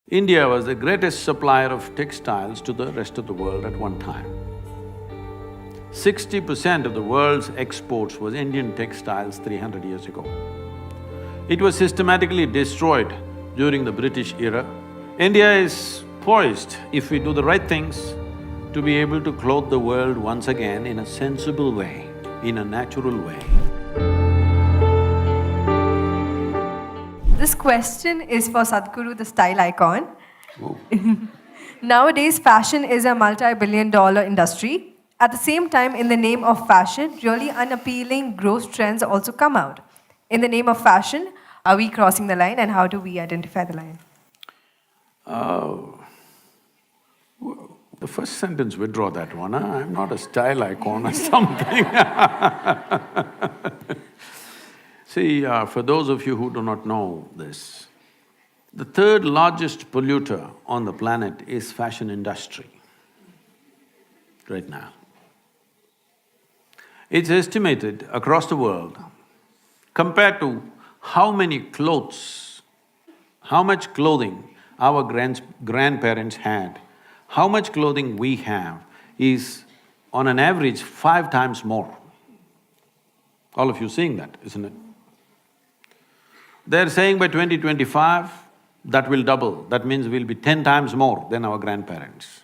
India was the greatest supplier of textiles to the rest of the world at one time. 60% of the world's exports was Indian textiles 300 years ago. It was systematically destroyed during the British era. India is poised, if we do the right things, to be able to clothe the world once again in a sensible way, in a natural way. This question is for Sadhguru, the style icon. Oh. Nowadays, fashion is a multi-billion-dollar industry. At the same time, in the name of fashion, really unappealing, gross trends also come out. In the name of fashion, are we crossing the line, and how do we identify the line? The first sentence, withdraw that one, huh? I'm not a style icon or something. See, for those of you who do not know this, the third largest polluter on the planet is fashion industry right now. It's estimated across the world, compared to how many clothes, how much clothing our grandparents had, how much clothing we have is on an average 5 times more. All of you seeing that, isn't it? They're saying by 2025, that will double, that means we'll be 10 times more than our grandparents.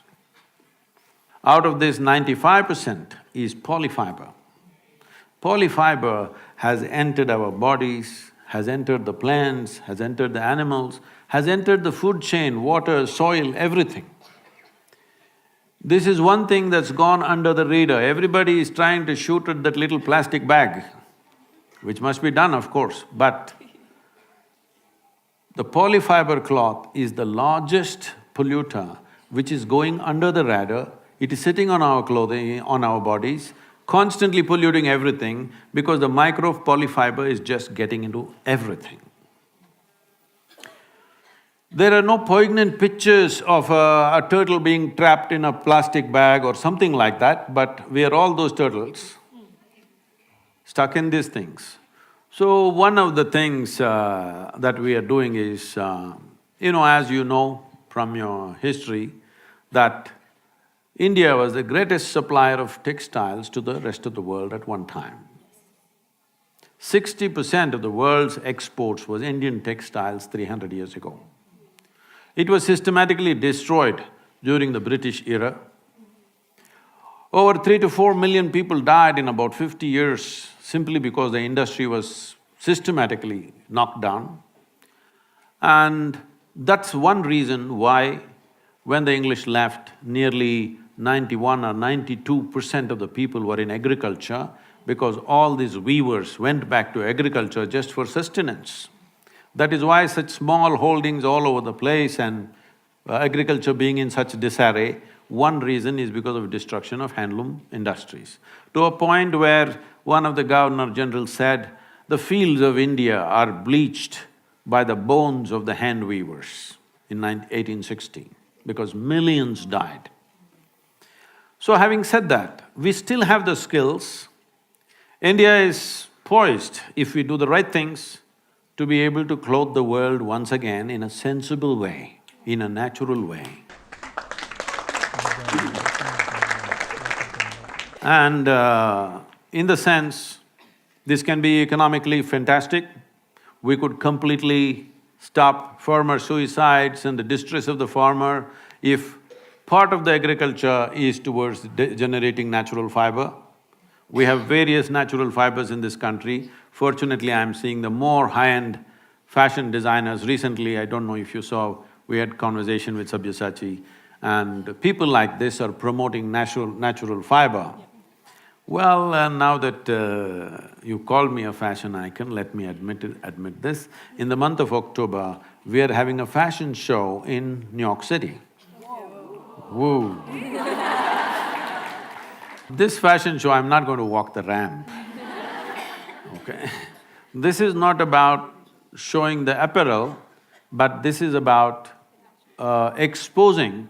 Out of this, 95% is polyfiber. Polyfiber has entered our bodies, has entered the plants, has entered the animals, has entered the food chain, water, soil, everything. This is one thing that's gone under the radar. Everybody is trying to shoot at that little plastic bag, which must be done, of course, but the polyfiber cloth is the largest polluter which is going under the radar. It is sitting on our clothing, on our bodies, constantly polluting everything because the micro polyfiber is just getting into everything. There are no poignant pictures of a turtle being trapped in a plastic bag or something like that, but we are all those turtles stuck in these things. So one of the things that we are doing is, as you know from your history, that India was the greatest supplier of textiles to the rest of the world at one time. 60% of the world's exports was Indian textiles 300 years ago. It was systematically destroyed during the British era. Over 3 to 4 million people died in about 50 years simply because the industry was systematically knocked down. And that's one reason why when the English left, nearly 91 or 92% of the people were in agriculture because all these weavers went back to agriculture just for sustenance. That is why such small holdings all over the place and agriculture being in such disarray, one reason is because of destruction of handloom industries. To a point where one of the Governor-General said, the fields of India are bleached by the bones of the hand weavers in 1860, because millions died. So having said that, we still have the skills. India is poised, if we do the right things, to be able to clothe the world once again in a sensible way, in a natural way. And in the sense, this can be economically fantastic. We could completely stop farmer suicides and the distress of the farmer if part of the agriculture is towards generating natural fiber. We have various natural fibers in this country. Fortunately, I'm seeing the more high-end fashion designers. Recently, I don't know if you saw, we had conversation with Sabyasachi, and people like this are promoting natural fiber. Well, now that you called me a fashion icon, let me admit this. In the month of October, we are having a fashion show in New York City. Woo! This fashion show, I'm not going to walk the ramp, okay? This is not about showing the apparel, but this is about exposing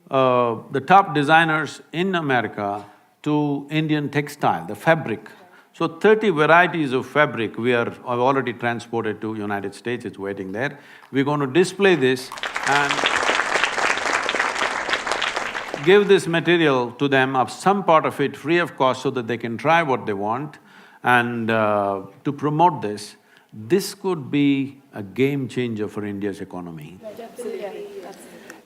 the top designers in America to Indian textile, the fabric. So 30 varieties of fabric I've already transported to United States, it's waiting there. We're going to display this and give this material to them, of some part of it free of cost, so that they can try what they want. And to promote this could be a game changer for India's economy.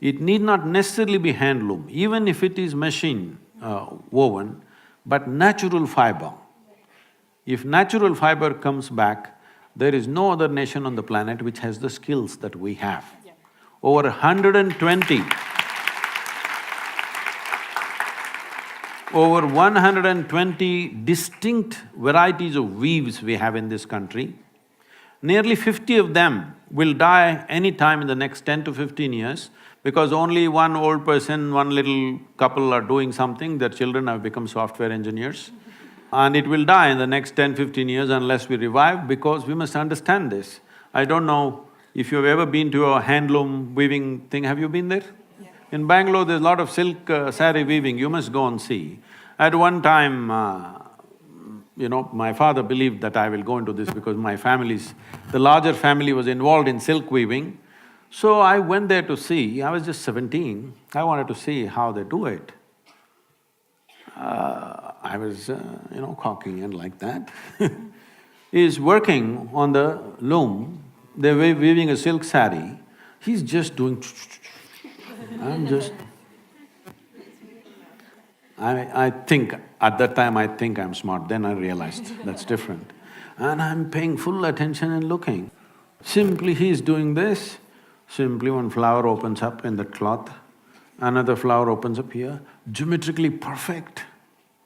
It need not necessarily be handloom, even if it is machine woven, but natural fiber. If natural fiber comes back, there is no other nation on the planet which has the skills that we have. Over 120 over 120 distinct varieties of weaves we have in this country. Nearly 50 of them will die any time in the next 10 to 15 years, because only one old person, one little couple are doing something, their children have become software engineers. And it will die in the next 10-15 years unless we revive, because we must understand this. I don't know if you've ever been to a handloom weaving thing, have you been there? Yeah. In Bangalore, there's a lot of silk saree weaving, you must go and see. At one time, my father believed that I will go into this because the larger family was involved in silk weaving. So I went there to see, I was just 17, I wanted to see how they do it. I was, cocky and like that. He's working on the loom, they're weaving a silk saree, he's just doing I think, at that time I think I'm smart, then I realized that's different. And I'm paying full attention and looking. Simply he's doing this, simply one flower opens up in that cloth, another flower opens up here, geometrically perfect.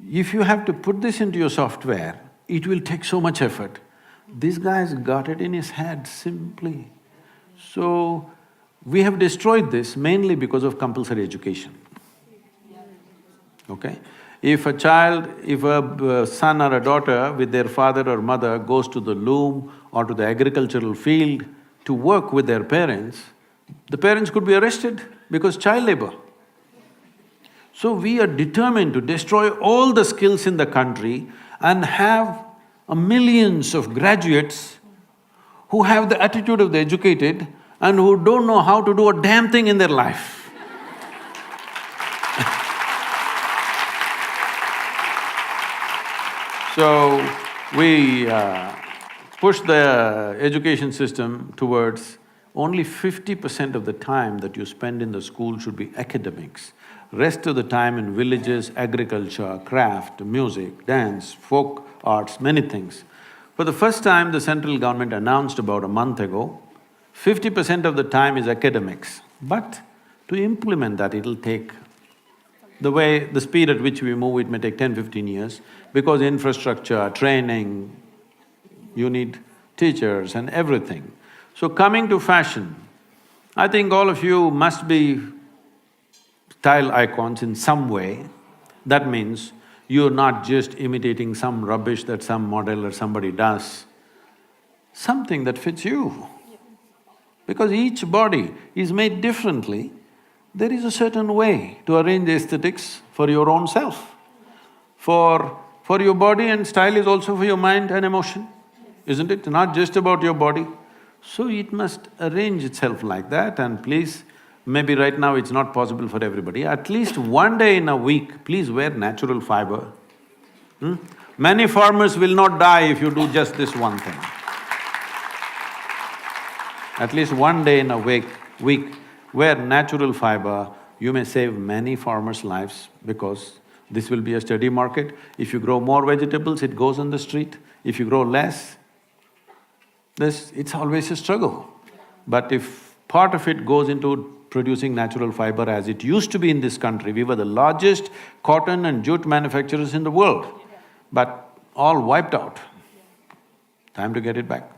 If you have to put this into your software, it will take so much effort. This guy's got it in his head simply. So, we have destroyed this mainly because of compulsory education. Okay? If a son or a daughter with their father or mother goes to the loom or to the agricultural field to work with their parents, the parents could be arrested because child labor. So we are determined to destroy all the skills in the country and have millions of graduates who have the attitude of the educated and who don't know how to do a damn thing in their life. So, we push the education system towards only 50% of the time that you spend in the school should be academics. Rest of the time in villages, agriculture, craft, music, dance, folk arts, many things. For the first time, the central government announced about a month ago, 50% of the time is academics. But to implement that, it'll take… the speed at which we move, it may take 10-15 years, because infrastructure, training, you need teachers and everything. So coming to fashion, I think all of you must be style icons in some way. That means you're not just imitating some rubbish that some model or somebody does, something that fits you. Because each body is made differently, there is a certain way to arrange the aesthetics for your own self. For your body, and style is also for your mind and emotion, isn't it? Not just about your body. So it must arrange itself like that, and please, maybe right now it's not possible for everybody, at least one day in a week, please wear natural fiber. Many farmers will not die if you do just this one thing. At least one day in a week, wear natural fiber, you may save many farmers' lives, because this will be a steady market. If you grow more vegetables, it goes on the street. If you grow less, it's always a struggle. But if part of it goes into producing natural fiber as it used to be in this country, we were the largest cotton and jute manufacturers in the world, but all wiped out. Time to get it back.